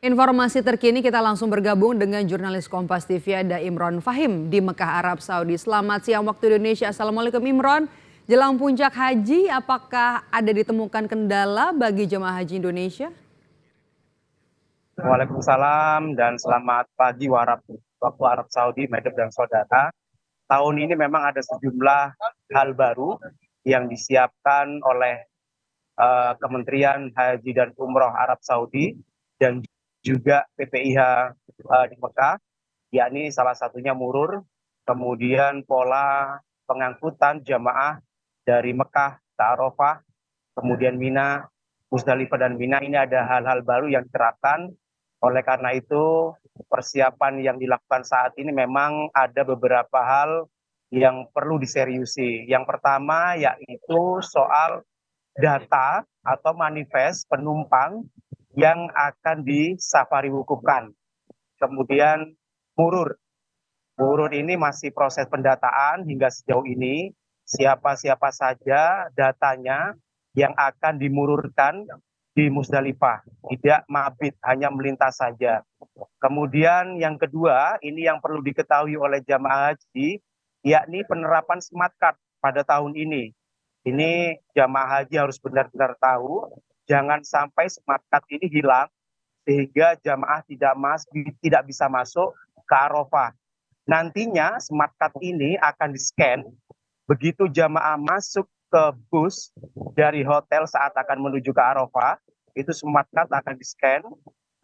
Informasi terkini kita langsung bergabung dengan jurnalis Kompas TV ada Imron Fahim di Mekah, Arab Saudi. Selamat siang waktu Indonesia. Assalamualaikum Imron. Jelang puncak haji, apakah ada ditemukan kendala bagi jemaah haji Indonesia? Waalaikumsalam dan selamat pagi waktu Arab Saudi, Medeb dan Saudara. Tahun ini memang ada sejumlah hal baru yang disiapkan oleh Kementerian Haji dan Umroh Arab Saudi dan juga PPIH di Mekah, yakni salah satunya murur, kemudian pola pengangkutan jamaah dari Mekah ke Arafah, kemudian Mina, Musdalifah dan Mina. Ini ada hal-hal baru yang diterapkan. Oleh karena itu, persiapan yang dilakukan saat ini memang ada beberapa hal yang perlu diseriusi. Yang pertama yaitu soal data atau manifest penumpang yang akan disafari wukufkan. Kemudian murur. Murur ini masih proses pendataan hingga sejauh ini. Siapa-siapa saja datanya yang akan dimururkan di Musdalifah, tidak mabit, hanya melintas saja. Kemudian yang kedua, ini yang perlu diketahui oleh jamaah haji, yakni penerapan smart card pada tahun ini. Ini jamaah haji harus benar-benar tahu, jangan sampai smart card ini hilang, sehingga jamaah tidak bisa masuk ke Arafah. Nantinya smart card ini akan di-scan, begitu jamaah masuk ke bus dari hotel saat akan menuju ke Arafah, itu smart card akan di-scan,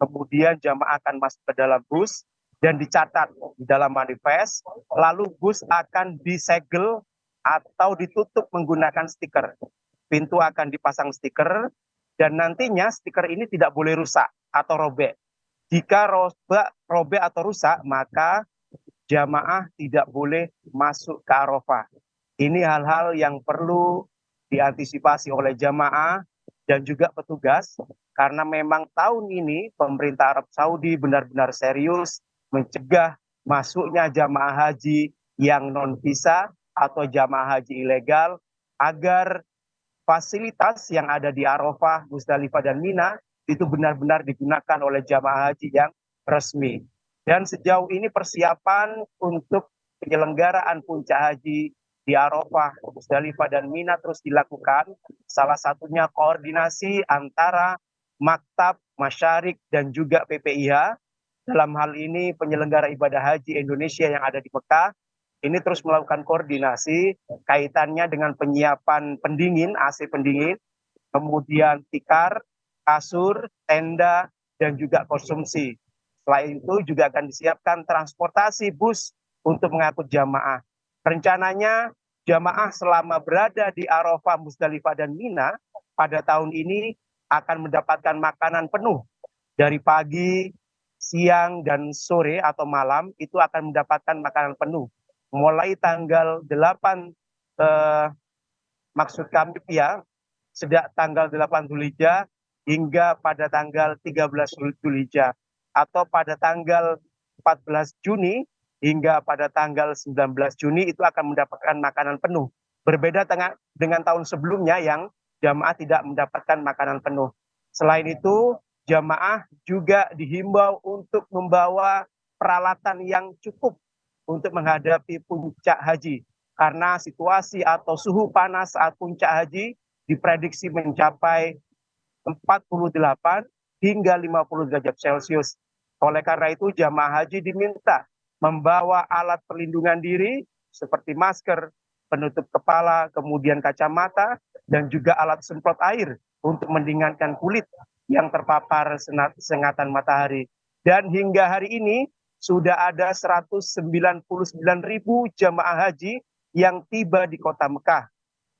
kemudian jamaah akan masuk ke dalam bus dan dicatat di dalam manifest, lalu bus akan disegel atau ditutup menggunakan stiker. Pintu akan dipasang stiker dan nantinya stiker ini tidak boleh rusak atau robek. Jika robek atau rusak, maka jamaah tidak boleh masuk ke Arafah. Ini hal-hal yang perlu diantisipasi oleh jamaah dan juga petugas, karena memang tahun ini pemerintah Arab Saudi benar-benar serius mencegah masuknya jamaah haji yang non-visa atau jamaah haji ilegal, agar fasilitas yang ada di Arafah, Musdalifah, dan Mina itu benar-benar digunakan oleh jamaah haji yang resmi. Dan sejauh ini persiapan untuk penyelenggaraan puncak haji di Arafah, Musdalifah, dan Mina terus dilakukan. Salah satunya koordinasi antara Maktab, Masyarik, dan juga PPIH. Dalam hal ini penyelenggara ibadah haji Indonesia yang ada di Mekah, ini terus melakukan koordinasi kaitannya dengan penyiapan pendingin, AC pendingin, kemudian tikar, kasur, tenda, dan juga konsumsi. Selain itu juga akan disiapkan transportasi bus untuk mengangkut jamaah. Rencananya jamaah selama berada di Arafah, Musdalifah, dan Mina pada tahun ini akan mendapatkan makanan penuh dari pagi, siang, dan sore atau malam, itu akan mendapatkan makanan penuh. Mulai tanggal 8, maksud kami ya, sejak tanggal 8 Dzulhijjah hingga pada tanggal 13 Dzulhijjah, atau pada tanggal 14 Juni hingga pada tanggal 19 Juni itu akan mendapatkan makanan penuh. Berbeda dengan tahun sebelumnya yang jamaah tidak mendapatkan makanan penuh. Selain itu, jamaah juga dihimbau untuk membawa peralatan yang cukup untuk menghadapi puncak haji. Karena situasi atau suhu panas saat puncak haji diprediksi mencapai 48 hingga 50 derajat Celcius. Oleh karena itu jamaah haji diminta membawa alat perlindungan diri seperti masker, penutup kepala, kemudian kacamata, dan juga alat semprot air untuk mendinginkan kulit yang terpapar sengatan matahari. Dan hingga hari ini sudah ada 199.000 jamaah haji yang tiba di kota Mekah.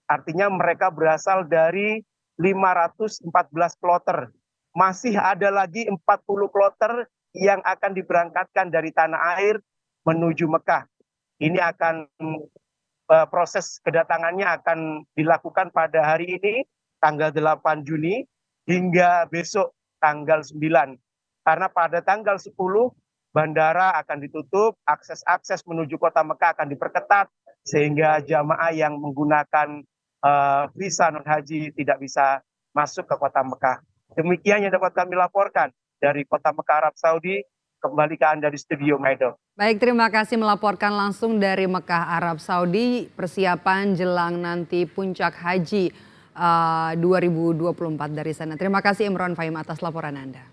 Artinya mereka berasal dari 514 kloter. Masih ada lagi 40 kloter yang akan diberangkatkan dari tanah air menuju Mekah. Ini akan proses kedatangannya akan dilakukan pada hari ini, tanggal 8 Juni, hingga besok tanggal 9. Karena pada tanggal 10, bandara akan ditutup, akses menuju kota Mekah akan diperketat, sehingga jamaah yang menggunakan visa non haji tidak bisa masuk ke kota Mekah. Demikian yang dapat kami laporkan dari Kota Mekah, Arab Saudi, kembali ke Anda di studio Maido. Baik, terima kasih melaporkan langsung dari Mekah, Arab Saudi, persiapan jelang nanti puncak haji 2024 dari sana. Terima kasih Imron Fahim atas laporan Anda.